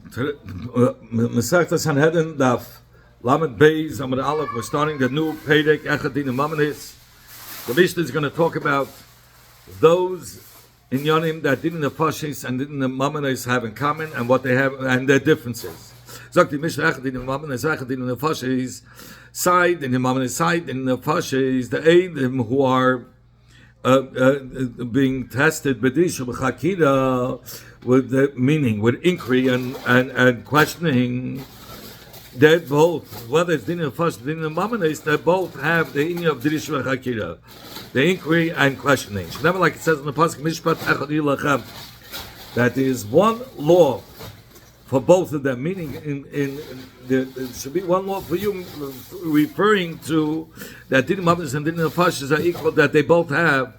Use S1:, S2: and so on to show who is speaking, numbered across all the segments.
S1: Masechta Sanhedrin Daf Lamed Beis Amud Aleph. We're starting the new Perek Echad Din Mamanis. The Mishnah is going to talk about those in Yonim that Din Nefashis and Din Mamanis have in common and what they have and their differences. Sagt die Mishnah Echad Din Mamanis, Echad Din Nefashis side, in the Mamanis side, in the Nefashis, the Eidim who are being tested b'disha b'chakira with the meaning, with inquiry and questioning. They both, whether it's din first, din mamanis, they both have the inyan of b'disha b'chakira, the inquiry and questioning. Never, like it says in the pasuk mishpat echad yilachem, that there is one law for both of them, meaning there should be one law for you, referring to that din mamanis and din nefashis are equal, that they both have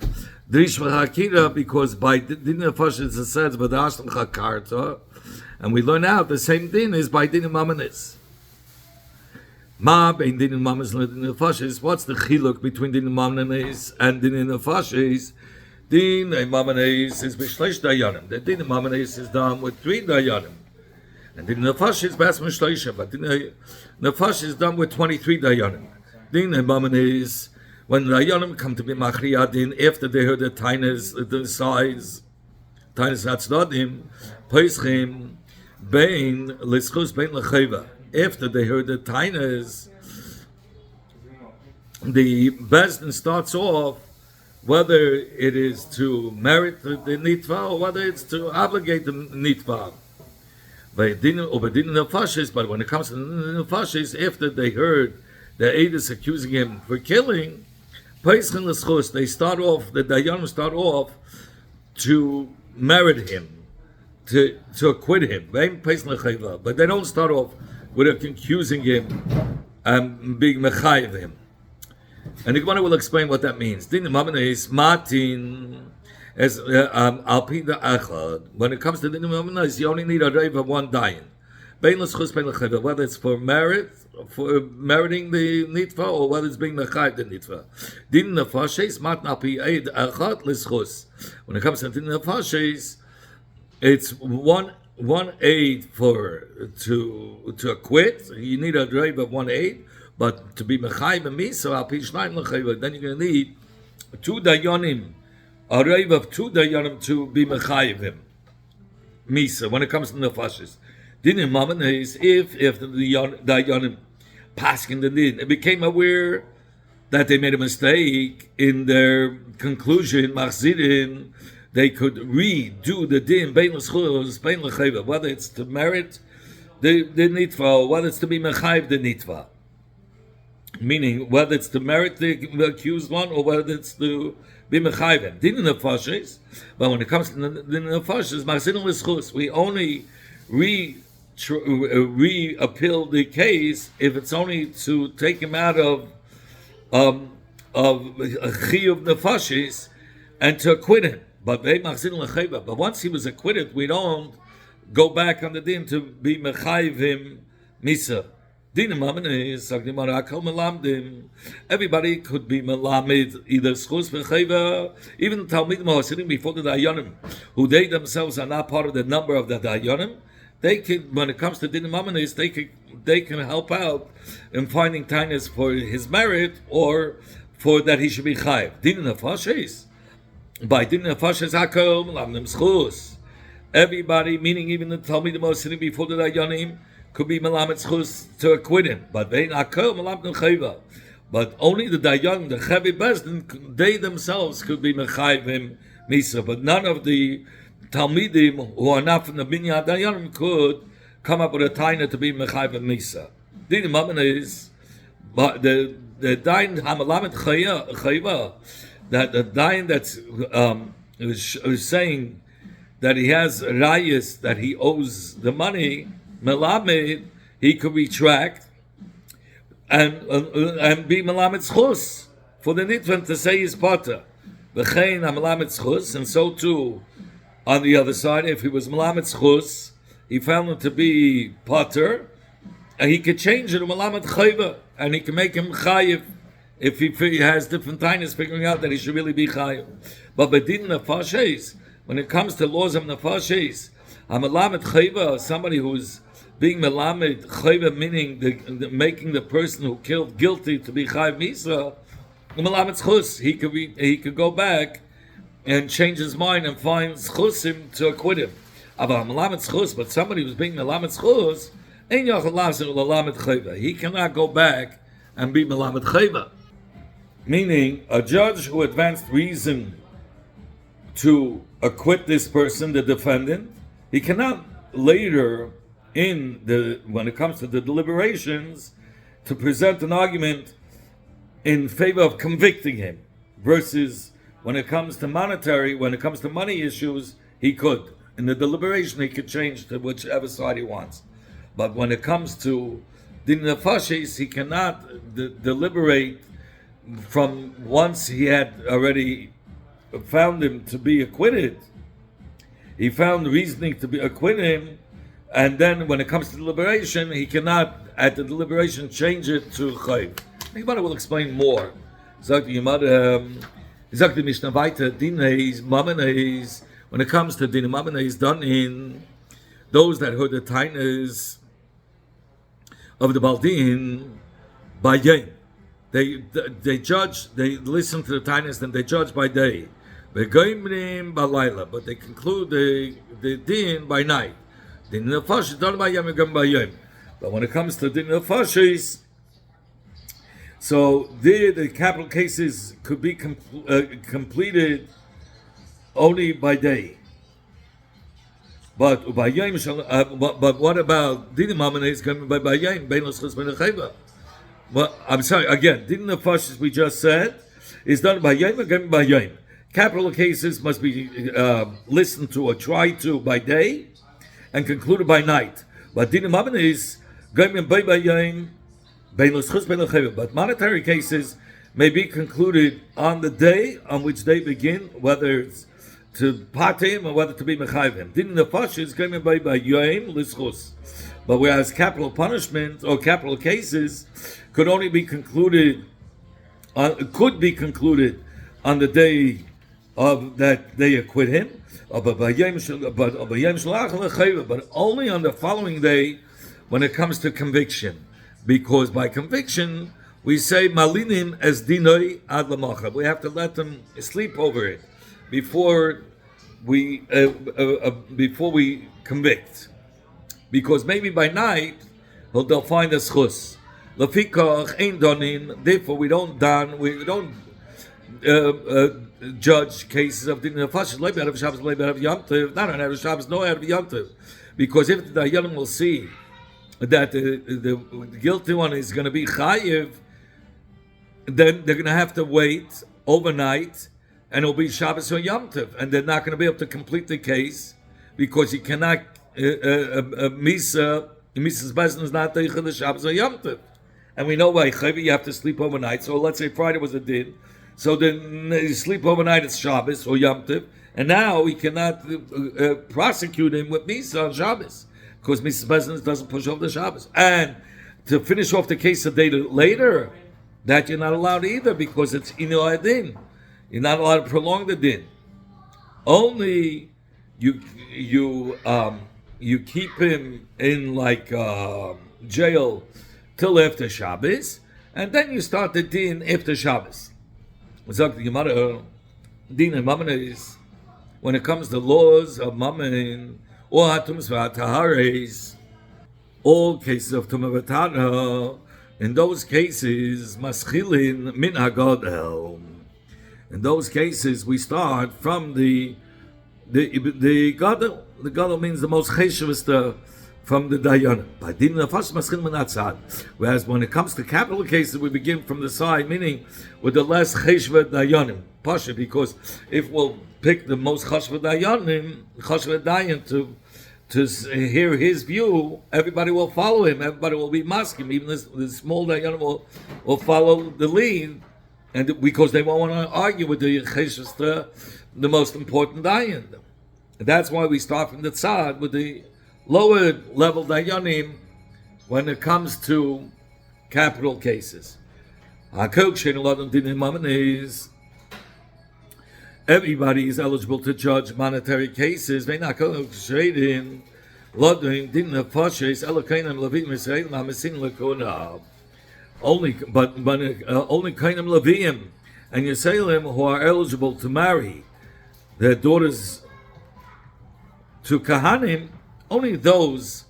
S1: drish v'chakira, because by din nefashis it says v'dashtam chakarta, and we learn out the same din is by din mamanis. Ma bein din mamanis and din nefashis. What's the chiluk between din mamanis and din nefashis? Din mamanis is b'shleish dayanim. The din mamanis is done with 3 dayanim. And the Nefash is Bas Mishleisha, but the Nefash is done with 23 Dayanim. Din Maman is when the Dayanim come to be Machriya Din, after they heard the Tainas, the size, Tainas Hatzdadim, Peschim, Bein, Lischus, Bein Lecheva. After they heard the Tainas, the Bezdin starts off whether it is to merit the Nitva or whether it's to obligate the Nitva. But when it comes to the Nefashis, after they heard the Eidos accusing him for killing, they start off, the Dayanim start off to merit him, to acquit him. But they don't start off with accusing him and being mechayev him. And the Gemara will explain what that means. Din is Martin. As Alpi the Echad, when it comes to the Nimanas, you only need a rave of 1 dayan. Whether it's for merit, for meriting the nitva, or whether it's being mechayv the nitva. Din nefashes mat alpi eid echad lischus. When it comes to din nefashes, it's one aid for to acquit. You need a rave of 1 aid, but to be mechayv and misa alpi shnayim lechayv, then you're going to need 2 dayanim. A rave of 2 dayanim to be mechayiv him. Misa, when it comes to the nefashis. Din in Mammon is if the dayanim paskin the din, it became aware that they made a mistake in their conclusion, machzirin, they could redo the din, bein l'schus, bein l'chayva, whether it's to merit the nitva, or whether it's to be mechayiv the nitva. Meaning, whether it's to merit the accused one, or whether it's to be mechayvim. Din nefashis, but when it comes to the nefashis, machzinin l'schus, we only re-appeal the case if it's only to take him out of chiyuv nefashis and to acquit him. But once he was acquitted, we don't go back on the din to be mechayvim misa. Everybody could be melamed, either schus v'cheva, even the Talmidim sitting before the Dayanim, who they themselves are not part of the number of the Dayanim. They can, when it comes to din mamanis, they can help out in finding tainas for his merit or for that he should be chayiv. Din nefashis, by din nefashis hakom lamdim schus. Everybody, meaning even the Talmidim sitting before the Dayanim, could be melamed schus to acquit him, but they akel melamed chayva. But only the dayan, the chavi bezdin, they themselves could be mechayiv him misa. But none of the talmidim who are not from the binyan dayanim could come up with a taina to be mechayiv him misa. The mammon is, but the dayan hamalamed chayva, that the dayan that's is saying that he has rayas that he owes the money. Melamed, he could retract and be melamed schus for the nitvan to say his potter. V'chein melamed schus, and so too on the other side, if he was melamed schus, he found him to be potter, and he could change it to melamed chayva, and he can make him chayiv if he has different times figuring out that he should really be chayiv. But bedin nefashis, when it comes to laws of nefashis, A melamed chayva, somebody who's being melamed chayva, meaning making the person who killed guilty to be chayv misa. Melamed chus, he could go back and change his mind and find chusim to acquit him. But somebody who's being melamed chus, he cannot go back and be melamed chayva. Meaning, a judge who advanced reason to acquit this person, the defendant, he cannot later, when it comes to the deliberations, to present an argument in favor of convicting him, versus when it comes to money issues, he could. In the deliberation, he could change to whichever side he wants. But when it comes to din nefashis, he cannot deliberate from once he had already found him to be acquitted. He found reasoning to acquit him, and then when it comes to deliberation, he cannot, at the deliberation, change it to chayv. The Gemara will explain more. Sagt die Gemara, sagt die Mishnah weiter, Dineis, Mameneis, when it comes to Din Mameneis, done in those that heard the tainas of the Baldin by day. They judge, they listen to the tainas, and they judge by day. But they conclude the din by night. Din nefashis done by yom and by yom. But when it comes to din nefashis, so the capital cases could be completed only by day. But what about din mamenes coming by yom? Well, I'm sorry. Again, din nefashis we just said is done by yom and coming by yom. Capital cases must be listened to or tried to by day and concluded by night. But din mamenes going by yom. But monetary cases may be concluded on the day on which they begin, whether it's to patim or whether to be mechayvim. Din nefashis coming by yom lischus. But whereas capital punishment or capital cases could only be concluded on the day of that they acquit him, but only on the following day when it comes to conviction. Because by conviction, we say malinim as dinoi ad lamacha. We have to let them sleep over it before we convict. Because maybe by night they'll find a schus. Lafikach ein donin. Therefore, we don't judge cases of din nefashis. Leiber of Shabbos, leiber of Yom Tov. Not on Erev Shabbos, no Erev Yom Tov. Because if the Dayanim will see that the guilty one is going to be chayiv, then they're going to have to wait overnight, and it'll be Shabbos or Yom Tov, and they're not going to be able to complete the case because you cannot Misa's Bezin is not the Shabbos or Yom Tov, and we know why chayiv you have to sleep overnight. So let's say Friday was a din, so then you sleep overnight it's Shabbos or Yom Tov, and now we cannot prosecute him with Misa on Shabbos, because Mrs. Bezin doesn't push over the Shabbos. And to finish off the case a day later, that you're not allowed either, because it's inu adin. You're not allowed to prolong the din. Only you keep him in jail till after Shabbos, and then you start the din after Shabbos. When it comes to laws of mammon, or hatumas v'atahares, all cases of tumah v'tana, in those cases, maschilin min hagadol. In those cases, we start from the gadol. The gadol means the most cheshuvah from the dayanim. By din nefashis maschilin min hatzad. Whereas when it comes to capital cases, we begin from the side, meaning with the less cheshuvah dayanim. Pasha, because if we'll pick the most cheshuvah dayan to hear his view, everybody will follow him. Everybody will be masking. Even the small dayan will follow the lead, and because they won't want to argue with the cheshuvah, the most important dayan. That's why we start from the tzad with the lower level dayanim when it comes to capital cases. everybody is eligible to judge monetary cases. Only, but only Kainim Leviim and Yisraelim who are eligible to marry their daughters to Kahanim, only those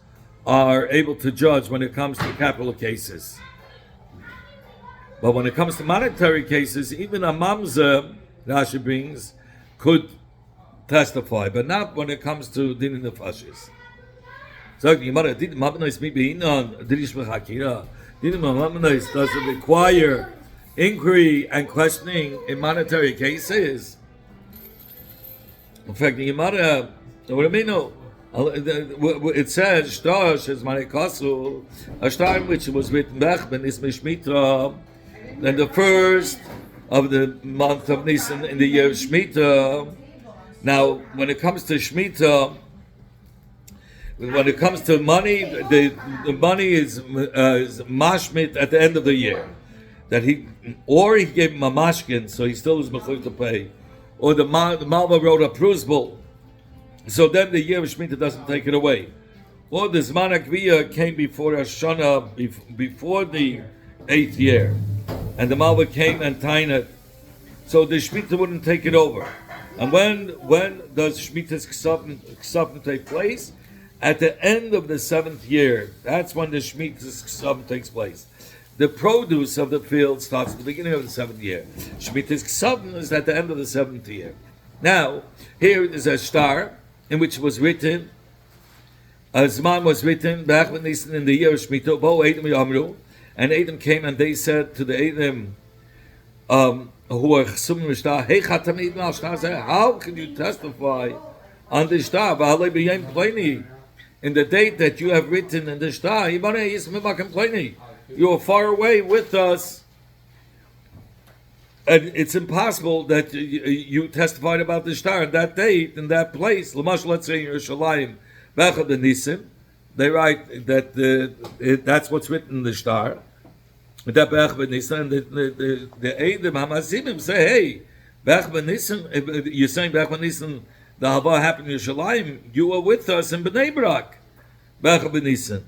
S1: are able to judge when it comes to capital cases. But when it comes to monetary cases, even a mamza, Rashi brings, could testify, but not when it comes to din nefashis. So the Gemara, din mamnois mi beinan dirish b'chakira. Din mamnois doesn't require inquiry and questioning in monetary cases. In fact, the Gemara, it says shtar shes marikasu, a shtar which was written back ben ismi shmita. Then the first of the month of Nisan in the year of Shemitah. Now, when it comes to Shemitah, when it comes to money, the money is mashmit at the end of the year. That he gave him a mashkin, so he still is mechuyev to pay, or the Malva wrote a prusbul, so then the year of Shemitah doesn't take it away. Or the Zman HaKviyah came before Hashanah, before the 8th year. And the Malva came and tied it, so the Shemitah wouldn't take it over. And when does Shemitah's Ksavim take place? At the end of the 7th year. That's when the Shemitah's Ksavim takes place. The produce of the field starts at the beginning of the 7th year. Shemitah's Ksavim is at the end of the 7th year. Now, here is a star in which was written, a Zman was written, back in the year of Shemitah, Bo Edom Yamru. And Edom came and they said to the Edom who are Chesumim Shtar, Hey Chatamid Mal Shtar, how can you testify on the Shtar? In the date that you have written in the Shtar, you are far away with us. And it's impossible that you testified about the Shtar on that date, in that place. L'mash, let's say in Yerushalayim, Bechad Nisim, they write that that's what's written in the Shtar. That Bech B'Nisan, the Eidim Hamazimim say, hey, Bech B'Nisan, you're saying Bech B'Nisan, the Hava happened in Yerushalayim, you were with us in Bnei Brak, Bech B'Nisan.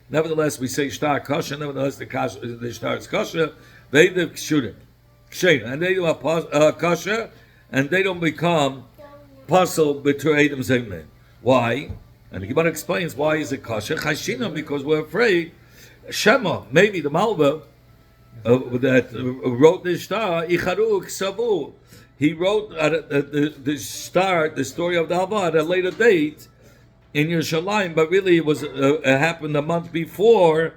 S1: Nevertheless, we say Shtar Kasha, nevertheless the Shtar is Kasha, they the Kshurim, and they do a Kasha, and they don't become puzzled between Eidim Zemne. Why? And the Gemara explains why is it kasher. Chashina, because we're afraid. Shema, maybe the Malva that wrote the Shtar, Icharu Ksavu. He wrote the Shtar, the story of the Hava, at a later date in Yerushalayim, but really it was happened a month before.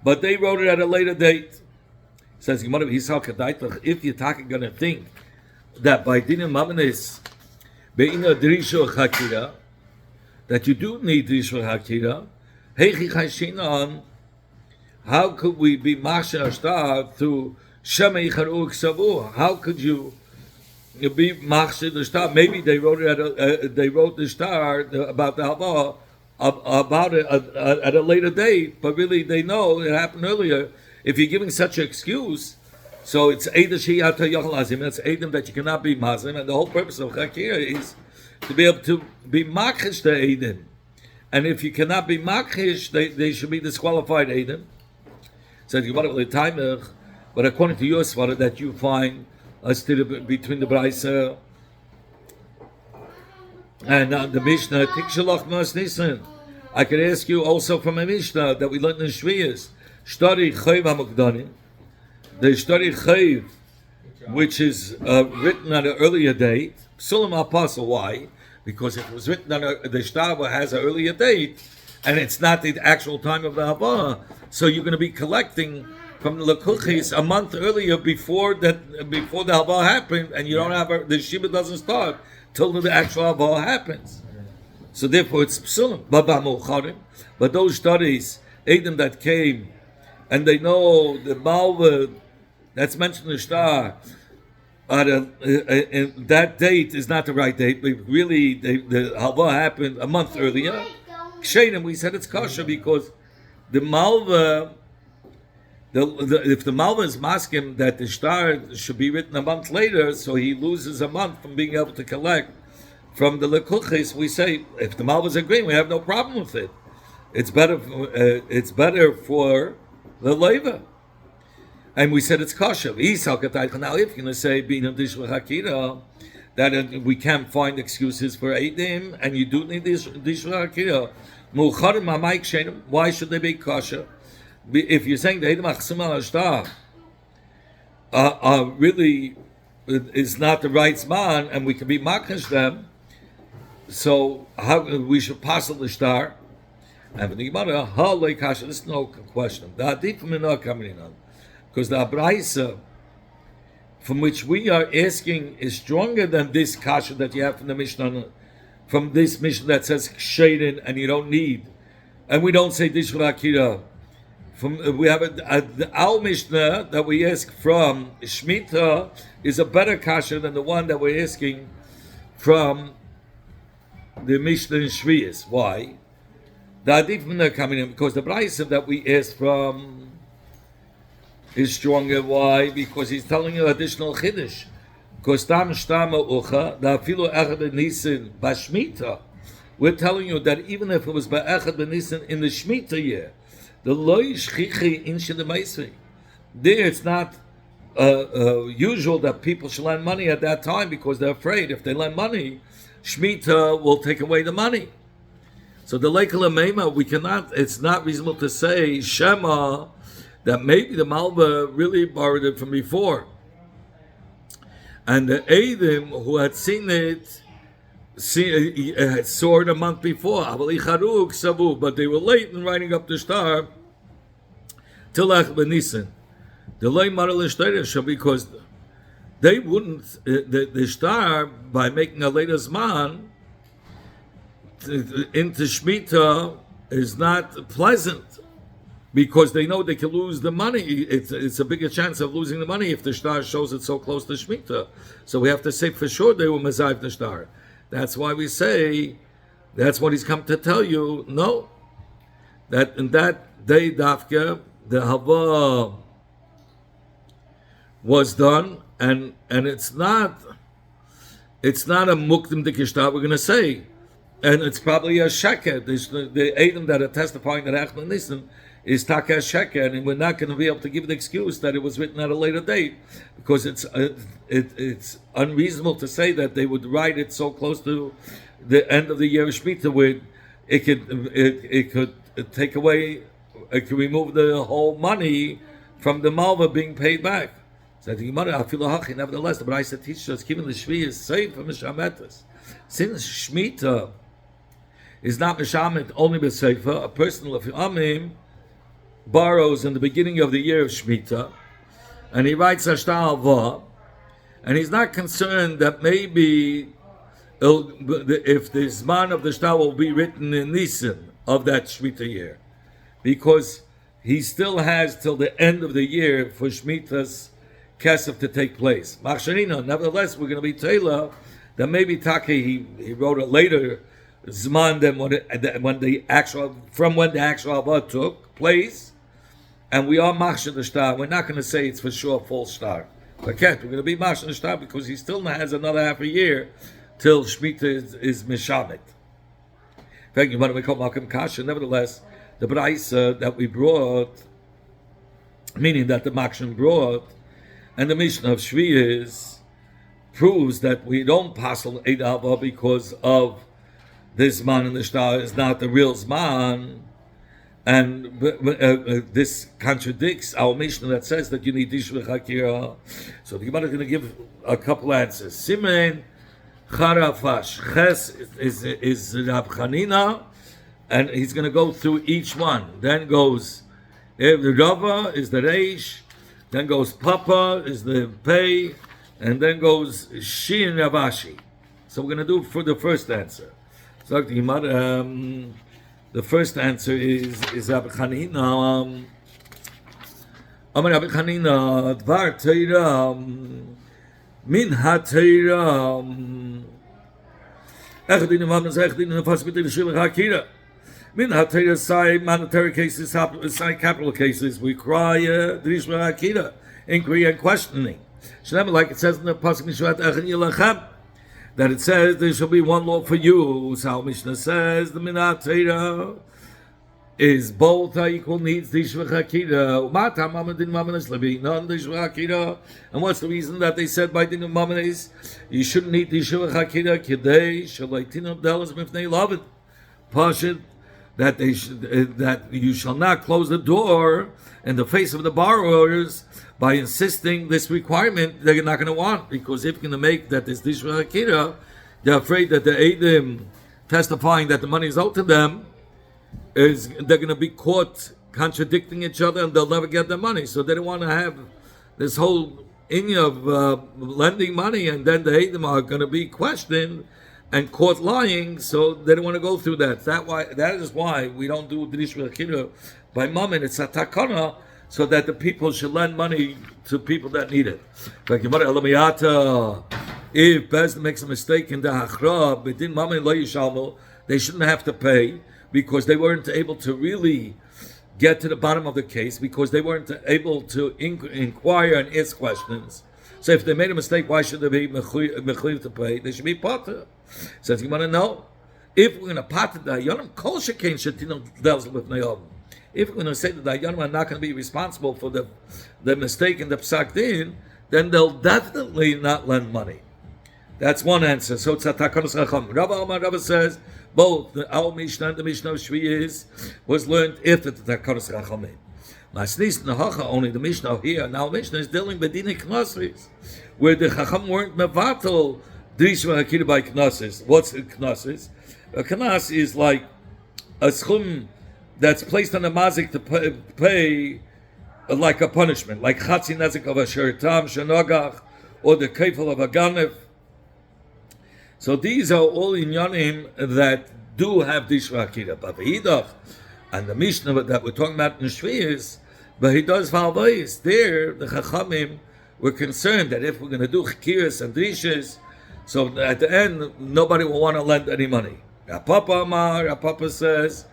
S1: But they wrote it at a later date. Says Gemara, if you're going to think that by dinim mamanis beina drisha chakira, that you do need Rishva Hakira. Heichi Chashinan, how could we be Masha Ashtar through Shema Yicharu Ksavu? How could you be Masha the Star? Maybe they wrote it they wrote the Star about the Hava about it at a later date, but really they know it happened earlier. If you're giving such an excuse, so it's Eidah Shiyata Yachalazim, that's Eidim that you cannot be Mazim, and the whole purpose of Hakira is to be able to be makhish the Eidim. And if you cannot be makhish, they should be disqualified Eidim. So but according to your svara that you find still between the Braisa and the Mishnah, Tikshalach Mas Nisan. I could ask you also from a Mishnah that we learned in Shviyas, Shtari Chayv HaMukdanim, the Shtari Chayv, which is written at an earlier date, Sulam Apostle. Why? Because it was written on the Shtar has an earlier date, and it's not the actual time of the Hava. So you're going to be collecting from the Lekuchis a month earlier before the Hava happened, and you don't have the Shiva doesn't start till the actual Hava happens. So therefore it's Psulim. But those studies, Edom that came, and they know the Malva that's mentioned in the Shtar, that date is not the right date, but really the Hava happened a month earlier. Kshenim, we said it's kosher because the Malva If the Malva is masking that the star should be written a month later, so he loses a month from being able to collect from the lekuchis, we say if the Malva is agreeing, we have no problem with it. It's better for the leiva. And we said it's kosher. Now, if you're going to say that we can't find excuses for Eidim, and you do need this Hakira, why should they be kosher? If you're saying the Eidim Achsim al Ashtar really is not the right zman, and we can be makash them, so how we should pass the shtar? And for the Gemara, this is no question. The Adifim are not coming in. Because the Abraisa from which we are asking is stronger than this kasha that you have from the Mishnah, from this Mishnah that says ksherin and you don't need, and we don't say dishra akira. We have our Mishnah that we ask from Shemitah is a better kasha than the one that we're asking from the Mishnah in Shviyas. Why? The Adifim are coming in because the Abraisa that we ask from is stronger. Why? Because he's telling you additional chiddush. Because tam shtama ucha da afilu echad b'nisin b'shmita. We're telling you that even if it was b'echad b'nisin in the shmita year, the loy shchichi in shedemaisri. There, it's not usual that people should lend money at that time because they're afraid if they lend money, shmita will take away the money. So the leikala meima, we cannot. It's not reasonable to say shema that maybe the Malva really borrowed it from before. And the Eidim who had seen it saw it a month before. But they were late in writing up the star till Ech B'Nissen. Delay Maral Ishtarisha, because they wouldn't, the star, by making a later Zman into Shemitah is not pleasant. Because they know they can lose the money. It's a bigger chance of losing the money if the star shows it so close to Shemitah. So we have to say for sure they were mezaiv the star. That's why we say, that's what he's come to tell you. No, that in that day dafka the hava was done, and it's not a mukdim dikishtar. We're going to say, and it's probably a sheket. The Eidim that are testifying that Achman Nissen is taka sheker, and we're not going to be able to give the excuse that it was written at a later date, because it's unreasonable to say that they would write it so close to the end of the year of Shemitah, where it could take away, it could remove the whole money from the malva being paid back. So the Gemara, nevertheless, the Braisa teaches us, given the Shvi is safe from Mishametas. Since Shemitah is not Mishamet only b'Seifa, a person of Amim borrows in the beginning of the year of Shemitah, and he writes Ashtar Alva, and he's not concerned that maybe if the Zman of the Shtar will be written in Nisan of that Shemitah year, because he still has till the end of the year for Shemitah's Kesef to take place. Machsharina, nevertheless, we're going to be Taylor that maybe Taki he wrote a later Zman than when the actual Alva took place. And we are Machshir the Shtar. We're not going to say it's for sure a false star. We're going to be Machshir the Shtar because he still has another half a year till Shemitah is Mishamet. In fact, you want to call Malcolm Kasha. Nevertheless, the Braisa that we brought, meaning that the Machshir brought, and the Mishnah of Shviyas proves that we don't passel Eid Alva because of this Zman in the Shtar is not the real Zman. And this contradicts our Mishnah that says that you need Dishra Chakira. So the Gemara is going to give a couple answers. Simen Charafash. Ches is Rab Chanina, and he's going to go through each one. Then goes the Rava is the Reish, then goes Papa is the Pei, and then goes Shi and Ravashi. So we're going to do for the first answer. So the Gemara. The first answer is Rabbi Chanina. Amar Rabbi Chanina, Dvar Teira, Min HaTeira, Echadin Nefas B'Tei L'Shil HaKira. Min HaTorah side monetary cases, side capital cases, we require Drishma Akira, inquiry and questioning. Like it says in the Pasuk Mishvat Echem Yilachem, that it says there shall be one law for you. So Mishnah says the Min HaTorah is both equal needs Dishva Akira. And what's the reason that they said by Din Mammon is you shouldn't need Dishva Akira Kidei Shalaytinu Delas Mifnei Lavid Pashit, that they that you shall not close the door in the face of the borrowers by insisting this requirement they're not going to want, because if you're going to make that this Dishva Akira, they're afraid that the Eidim testifying that the money is owed to them they're going to be caught contradicting each other and they'll never get their money. So they don't want to have this whole inyan of lending money and then the Eidim are going to be questioned and caught lying, so they don't want to go through that. That is why we don't do Drish V'Akira by Mammon. It's a takana, so that the people should lend money to people that need it. Like if Bezdin makes a mistake in the Hachra, B'din Mammon lo yishalmu, they shouldn't have to pay because they weren't able to really get to the bottom of the case, because they weren't able to inquire and ask questions. So if they made a mistake, why should they be mechuyev to pay? They should be potter. Says, you want to know? If we're going to potter the Dayanim, kol shekein shetinu deals with Nayom. If we're going to say that the Dayanim are not going to be responsible for the mistake in the Psak Din, then they'll definitely not lend money. That's one answer. So it's a Takanos Chacham. Rabba says, both our Mishnah and the Mishnah of Shvi was learned after the Takanos Chachamim. Masnis Nahacha, only the Mishnah here. Now Mishnah is dealing with Dini Knossis, where the Chacham weren't mevatel Drishma Akira by Knossis. What's a Knossis? A Knas is like a schum that's placed on the mazik to pay like a punishment, like Chatzi Nezik of a Sheritam, Shanogach, or the Kefil of a Ganef. So these are all inyanim that do have Drishma Akira. But V'hidach, and the Mishnah that we're talking about in Shvi but he does valvais. There, the Chachamim were concerned that if we're going to do Chikiras and Drishas, so at the end, nobody will want to lend any money. Papa says,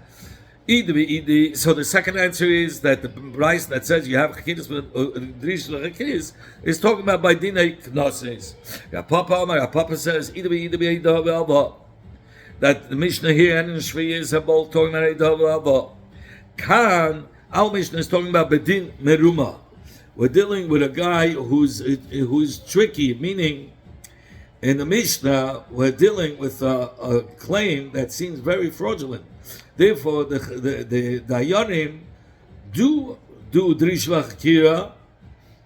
S1: Idi. So the second answer is that the price that says you have Chikiras with Drishas is talking about by Dinei Knosses. Papa says, Idi, that the Mishnah here and in Shvi are both talking about Eidav. Kan, our Mishnah is talking about Bedin Meruma. We're dealing with a guy who's tricky, meaning in the Mishnah we're dealing with a claim that seems very fraudulent. Therefore, the Dayanim do Drishva Kira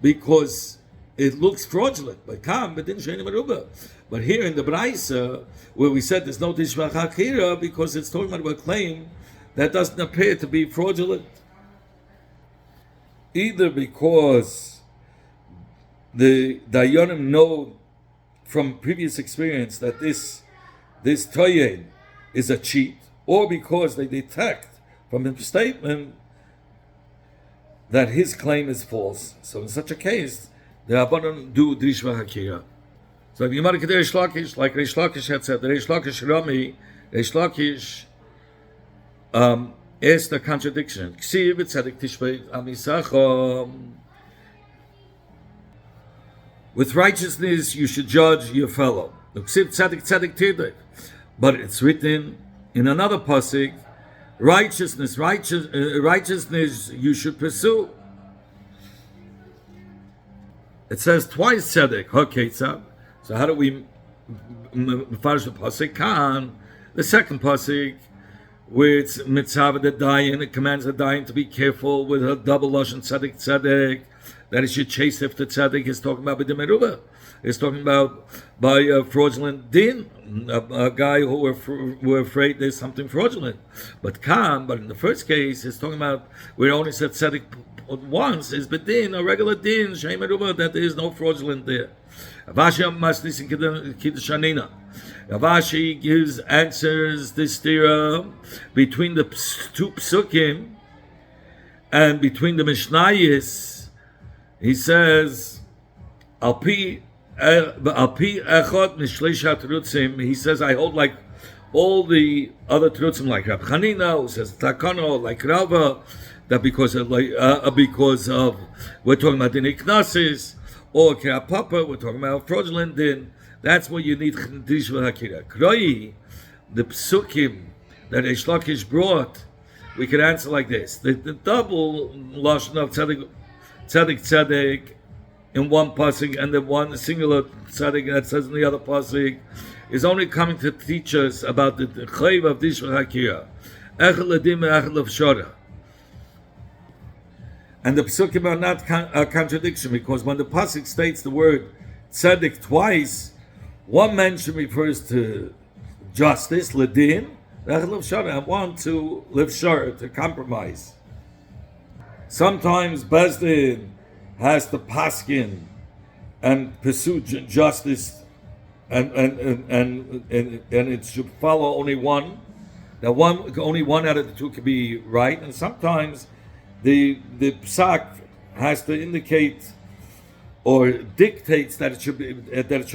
S1: because it looks fraudulent. But Kam Bedin Sheni Meruma. But here in the Braisa, where we said there's no Drishva Kira because it's talking about a claim that doesn't appear to be fraudulent, either because the Dayanim know from previous experience that this Toyen is a cheat, or because they detect from his statement that his claim is false. So in such a case, the Rabbanan do Drishva Hakira. So the Gemara Kedei Reish Lakish, like Reish Lakish had said, the Reish Lakish Rami, Reish Lakish is the contradiction. Ksiv tzedek tishbei amisachom. With righteousness you should judge your fellow. Ksiv tzedek tirdei. But it's written in another pasuk, righteousness you should pursue. It says twice tzedek. Haketzah. So how do we mefarish the pasuk? Kan, the second pasuk, where it's mitzvah the dayan, it commands the dayan to be careful with her double lashon tzedek, that he should chase after tzedek. He's talking about b'dim meruba. He's talking about by a fraudulent din, a guy who were afraid there's something fraudulent. But in the first case, he's talking about where it only said tzedek once, is b'din, a regular din, shei meruba, that there is no fraudulent there. Ravashi gives answers this stira between the two psukim and between the Mishnayos. He says, he says, I hold like all the other Terutzim, like Rab Chanina, who says Takano, like Rava, that because of we're talking about Din Iknasis, or Kira Papa, we're talking about fraudulent Din. That's what you need Dish Hakira. Kroi, the Psukim that Eish Lakish brought, we can answer like this: the double lashon of tzedek in one pasuk, and the one singular tzedek that says in the other pasuk, is only coming to teach us about the chayv of Dish Hakira. Echel ledim echel l'fshara. And the psukim are not a contradiction, because when the pasuk states the word tzedek twice, one mention refers to justice, ledin, and one to lifshar, to compromise. Sometimes Bezdin has to paskin and pursue justice, and it should follow only one. That only one out of the two can be right, and sometimes the psak has to indicate or dictates that it should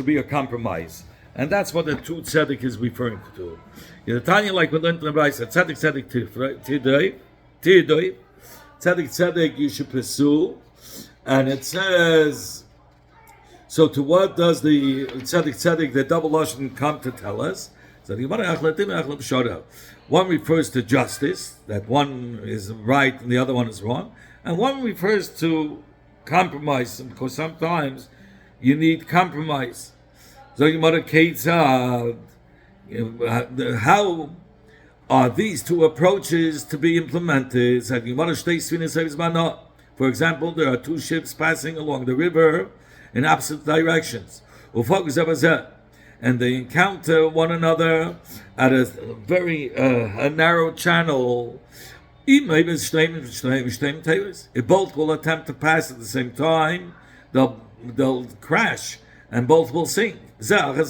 S1: be a compromise, and that's what the two tzedek is referring to. In the Tanya, like we learned in the Brayso, tzedek tzedek you should pursue, and it says. So to what does the tzedek the double lashon come to tell us? So one refers to justice, that one is right and the other one is wrong, and one refers to compromise, because sometimes you need compromise. So how are these two approaches to be implemented? For example, there are two ships passing along the river in opposite directions, and they encounter one another at a very a narrow channel. If both will attempt to pass at the same time, they'll crash and both will sink. If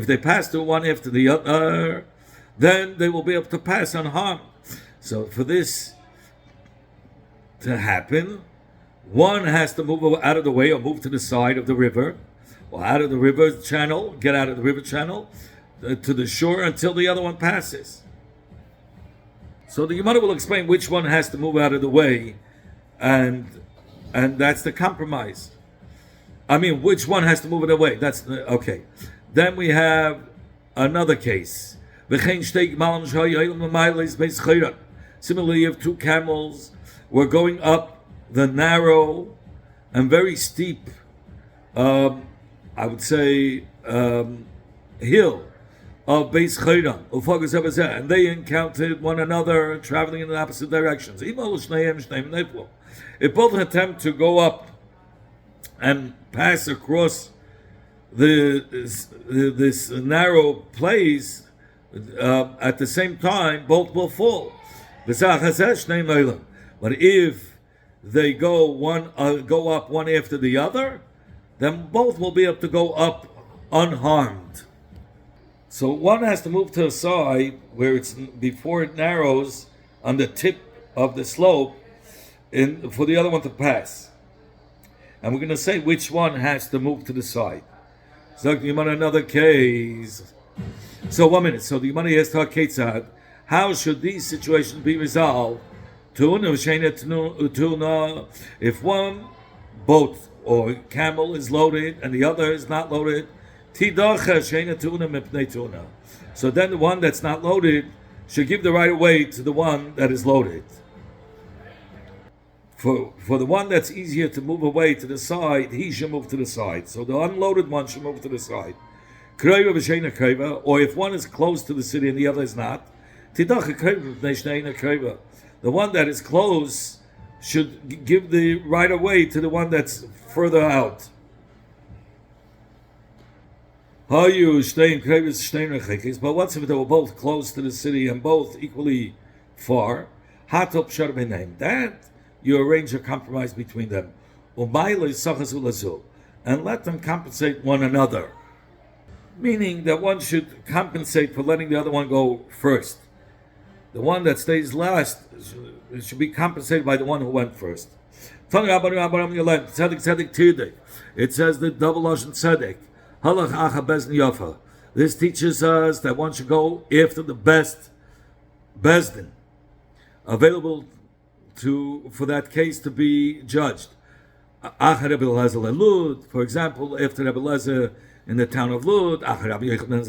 S1: they pass through one after the other, then they will be able to pass unharmed. So for this to happen, one has to move out of the way or move to the side of the river, or out of the river channel, get out of the river channel to the shore until the other one passes. So the Gemara will explain which one has to move out of the way, and that's the compromise. I mean, which one has to move it away? That's okay. Then we have another case. Similarly, you have two camels. We're going up the narrow and very steep, I would say, hill of Beis Chayran, and they encountered one another traveling in the opposite directions. If both attempt to go up and pass across this narrow place at the same time, both will fall. But if they go up one after the other, then both will be able to go up unharmed. So one has to move to the side where it's before it narrows on the tip of the slope, for the other one to pass. And we're going to say which one has to move to the side. So another case. So 1 minute. So the Gemara has to Ketzad. How should these situations be resolved? If one boat or camel is loaded and the other is not loaded, so then the one that's not loaded should give the right of way to the one that is loaded. For the one that's easier to move away to the side, he should move to the side. So the unloaded one should move to the side. Or if one is close to the city and the other is not, the one that is close should give the right of way to the one that's further out. But what's if they were both close to the city and both equally far? That you arrange a compromise between them, and let them compensate one another. Meaning that one should compensate for letting the other one go first. The one that stays last should be compensated by the one who went first. It says the double lashon tzedek. This teaches us that one should go after the best Bezdin available for that case to be judged. For example, after Rabbi Lezer in the town of Lud, or after Rabbi Yochanan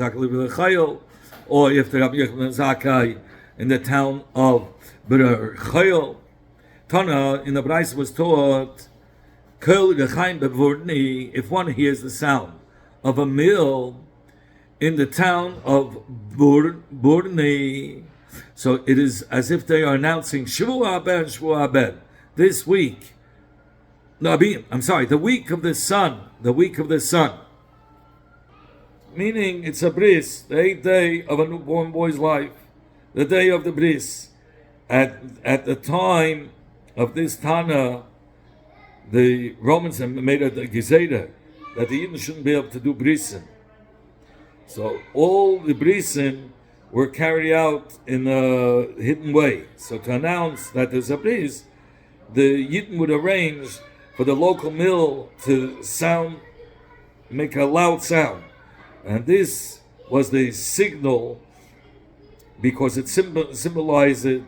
S1: Zakkai in the town of Ber Chayil. Tana in the Brais was taught, if one hears the sound of a mill in the town of Burni, so it is as if they are announcing Shavua Ben, Shavua Ben. This week, the week of the sun, meaning it's a bris, the 8th day of a newborn boy's life, the day of the bris. At the time of this Tana, the Romans have made a gezerah that the Yidden shouldn't be able to do brisin. So all the brisin were carried out in a hidden way. So to announce that there's a bris, the Yidden would arrange for the local mill to make a loud sound. And this was the signal because it symbolized that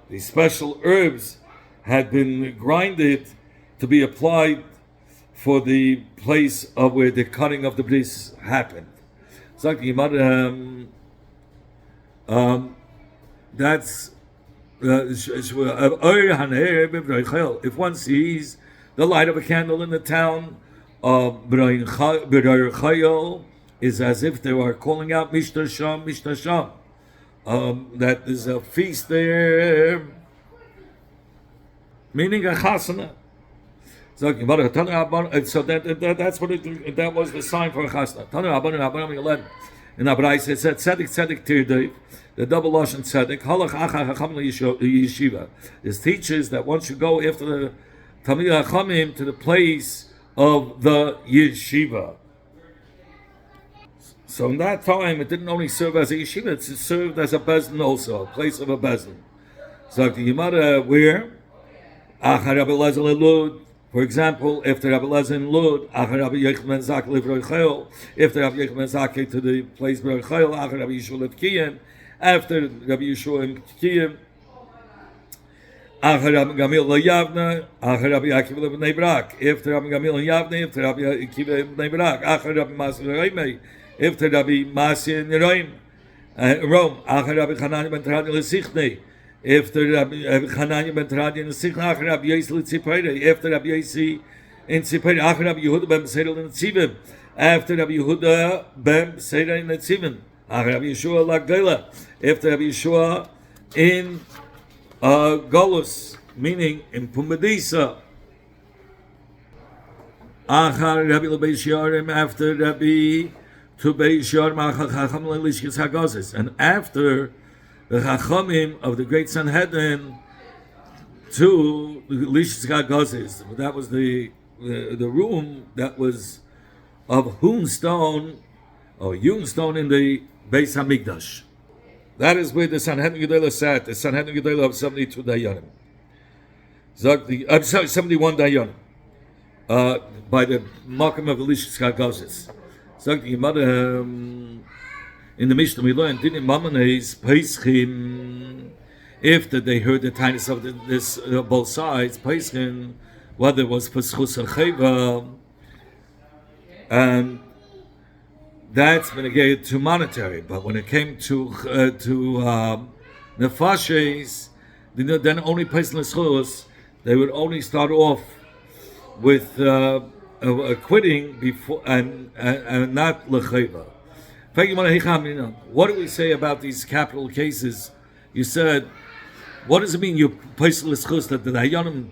S1: the special herbs had been grinded to be applied for the place of where the cutting of the bris happened. That's if one sees the light of a candle in the town of Chayil, is as if they are calling out Mishta Sham, Mishta Sham. That there's a feast there, meaning a chasana. So that's what that was the sign for a chasana. In Abraisa it said tzedek tirdev, the double lashon tzedek halach acha chacham yeshiva. This teaches that one should go after the Talmidei Chachamim to the place of the yeshiva. So in that time, it didn't only serve as a yeshiva; it served as a bezdin also, a place of a bezdin. So the Gemara where Achar Rabbi Lezer Lud, for example, after Rabbi Lezer in Lud, Achar Rabbi Yochanan Zakkai Livrei Chayil, after Rabbi Yochanan Zakkai to the place Ber Chayil, Achar Rabbi Yeshua Kiyim, after Rabbi Yeshua in Kiyim, Achar Rabbi Gamil Yavna, Achar Rabbi Akiva Bnei Brak, after Rabbi Gamil Yavna, after Rabbi Akiva Bnei Brak, Achar Rabbi Masir Reimei, after Rabbi Masir in Rome, Achar Rabbi Hanani ben Teradi Lesichne, after Rabbi Hanani ben Teradi in Lesichne, Achar Rabbi Yossi Tzipere, after Rabbi Yossi in Tzipere, Achar Rabbi Yehuda ben Besedel in Tzivim, after Rabbi Yehuda ben Besedel in Tzivim, Achar Rabbi Yeshua Lagdela, after Rabbi Yeshua in Golus, meaning in Pumbedisa, Achar Rabbi Lebeis Yarim, after Rabbi to Beis Yarim, Achar Chacham Lelishkis Hagazis, and after the Chachamim of the great Sanhedrin to Lishkis Hagazis. That was the room that was of hewn stone in the Beis Hamikdash. That is where the Sanhedrin Gedela sat, the Sanhedrin Gedela of 72 Dayanim. 71 Dayanim. By the Makam of Elishis Hagazis. In the Mishnah we learned, didn't Mamanes Peischim, after they heard the tightness of this both sides, Peischim, whether it was Peschus or Cheva, and that's when it gave to monetary. But when it came to nefashes, then only Peschim Schus, they would only start off with quitting before and not lecheva. What do we say about these capital cases? You said, what does it mean? You place l'schus that the dayanim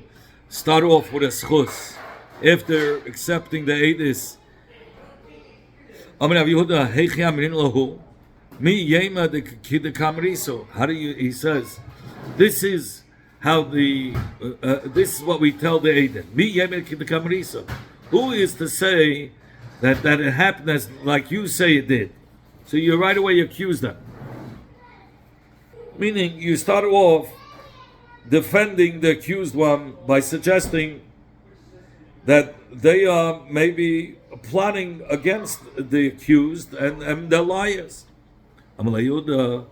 S1: start off with a schus after accepting the edis. How do you? He says, this is how this is what we tell the edin. Who is to say that it happened as like you say it did? So you right away accuse them. Meaning you start off defending the accused one by suggesting that they are maybe plotting against the accused and they're liars. Amalei Yehuda,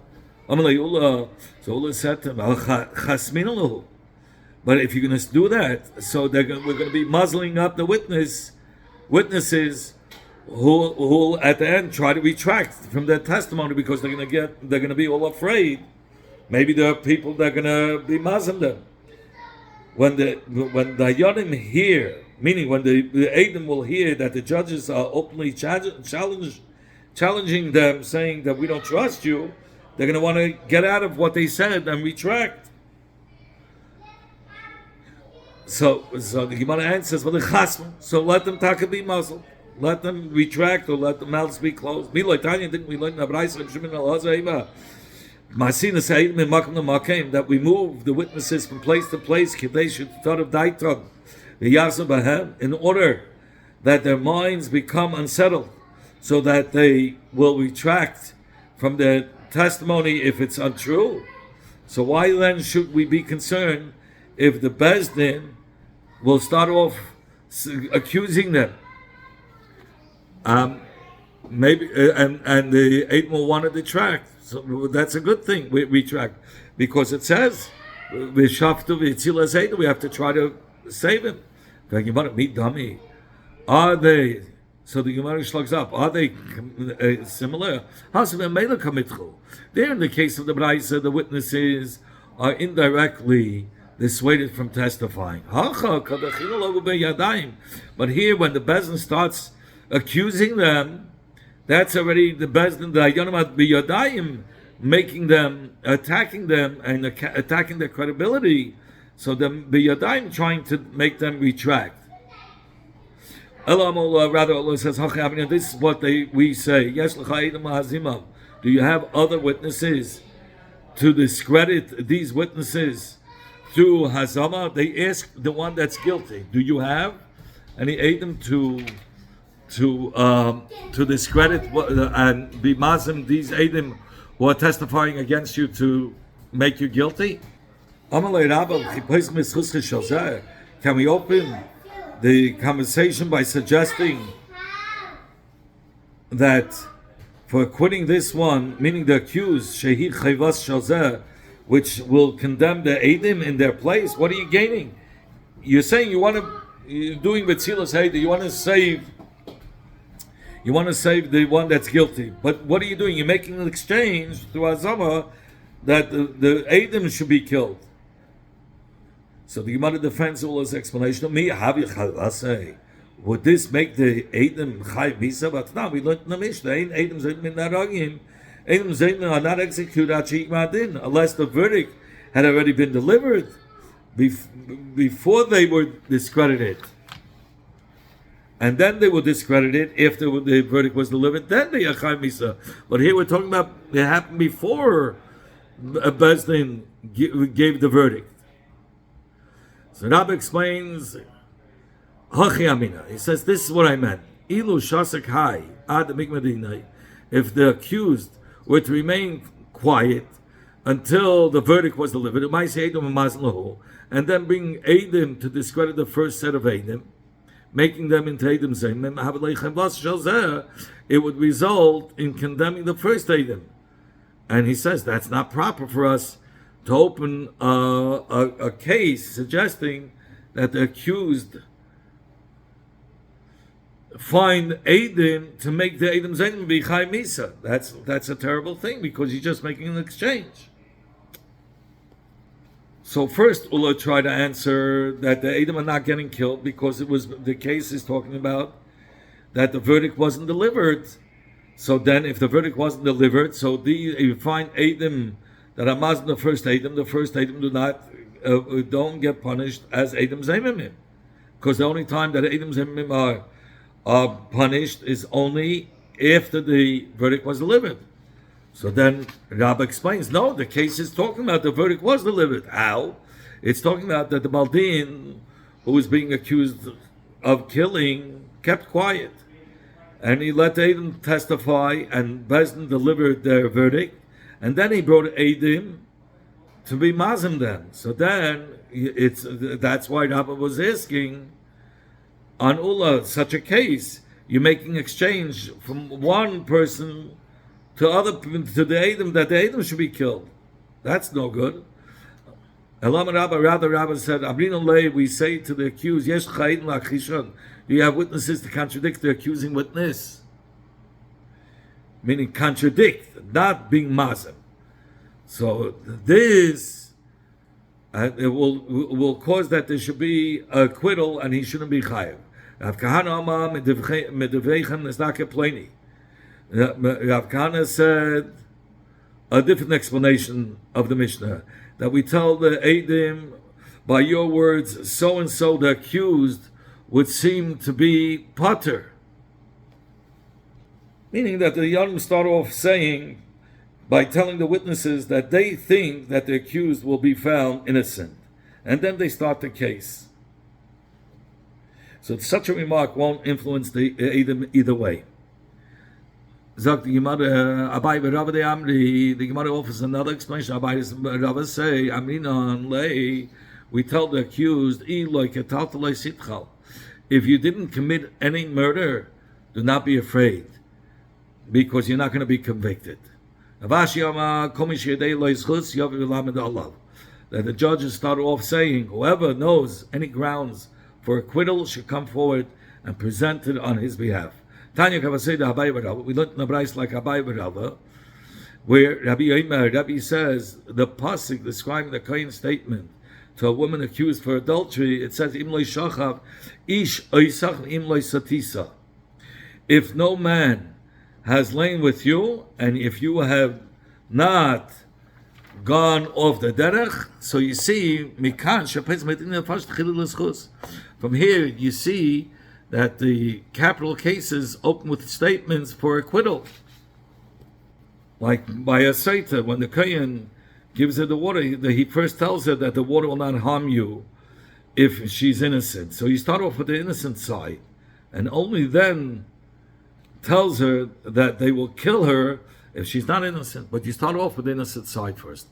S1: so Ula said to him, "Chasmin lahu." But if you're going to do that, so we're going to be muzzling up the witnesses who at the end try to retract from their testimony because they're going to be all afraid. Maybe there are people that are going to be muzzling them. When the Yodim hear, meaning when the Eidim will hear that the judges are openly challenging them, saying that we don't trust you, they're going to want to get out of what they said and retract. So the Gemara answers, well, the chasm. So let them be muzzled. Let them retract or let the mouths be closed. Didn't we learn that we move the witnesses from place to place in order that their minds become unsettled, so that they will retract from their testimony if it's untrue. So why then should we be concerned if the Beis Din will start off accusing them? Maybe and the eight will want to detract. So that's a good thing. We retract because it says we have to try to save him. Are they? So the Gemara slugs up. Are they similar? There, in the case of the Braisa, the witnesses are indirectly dissuaded from testifying. But here, when the Beis Din starts accusing them, that's already the Beis Din, the Hayonim B'Yadayim, making them, attacking them, and attacking their credibility. So the B'Yadayim trying to make them retract. Rather, Allah says, this is what we say. Do you have other witnesses to discredit these witnesses through Hazama? They ask the one that's guilty. Do you have any Adam to discredit and be mazim these Adam who are testifying against you to make you guilty? Can we open the conversation by suggesting that for acquitting this one, meaning the accused, Shehid Chayvas Shalzeh, which will condemn the Eidim in their place, what are you gaining? You're saying you're doing Betzilas Eidim, you want to save the one that's guilty. But what are you doing? You're making an exchange through Azama that the Eidim should be killed. So the Gemara defends all his explanation. Would this make the Eidim Chai Misa? But now we learned in the Mishnah, Eidim Zaydim Naragim. Eidim Zaydim are not executed unless the verdict had already been delivered before they were discredited. And then they were discredited after the verdict was delivered. Then they are Chai Misa. But here we're talking about it happened before Beis Din gave the verdict. So Rabbi explains, he says, this is what I meant. If the accused were to remain quiet until the verdict was delivered, and then bring Eidim to discredit the first set of Eidim, making them into Eidim Zayim, it would result in condemning the first Eidim. And he says that's not proper for us to open a case suggesting that the accused find Eidim to make the Eidim Zayim be Chai Misa. That's a terrible thing because he's just making an exchange. So first, Ullah tried to answer that the Eidim are not getting killed because the case is talking about that the verdict wasn't delivered. So then, if the verdict wasn't delivered, so you find Eidim that are mazim the first Eidim don't get punished as Eidim Zayimim, because the only time that Eidim Zayimim are punished is only after the verdict was delivered. So then Rabbi explains, no, the case is talking about the verdict was delivered. How? It's talking about that the Baldin, who was being accused of killing, kept quiet. And he let Eidim testify, and Beis Din delivered their verdict. And then he brought Eidim to be mazim them. So then that's why Rabbi was asking on Ula, such a case, you're making exchange from one person to the Edom, that the Edom should be killed. That's no good. Rather said, we say to the accused, you have witnesses to contradict the accusing witness. Meaning contradict, not being mazim. So this it will cause that there should be acquittal and he shouldn't be chayav. Rav Kahana is not complaining. Rav Kahana said a different explanation of the Mishnah, that we tell the Eidim, by your words, so and so, the accused, would seem to be potter. Meaning that the Yonim start off saying, by telling the witnesses that they think that the accused will be found innocent. And then they start the case. So such a remark won't influence the Eidim either way. Sagt die Gemara, Abai Rava de Amri, the Gemara offers another explanation. Abai Rava say, Aminan lei, we tell the accused, if you didn't commit any murder, do not be afraid, because you're not going to be convicted. That the judges start off saying, whoever knows any grounds for acquittal should come forward and present it on his behalf. Tanya Kavaseda Abai Rava. We learned in the Bryce like Abai Rava, where Rabbi says the pasuk describing the Kohen statement to a woman accused for adultery. It says Imloi Shachav Ish Oisach Imloi Satisa. If no man has lain with you, and if you have not gone off the derech, so you see Mikan Shapez Medina Fash Chilul Eschus. From here you see that the capital cases open with statements for acquittal. Like by a Saita, when the Kohen gives her the water, he first tells her that the water will not harm you if she's innocent. So you start off with the innocent side, and only then tells her that they will kill her if she's not innocent. But you start off with the innocent side first.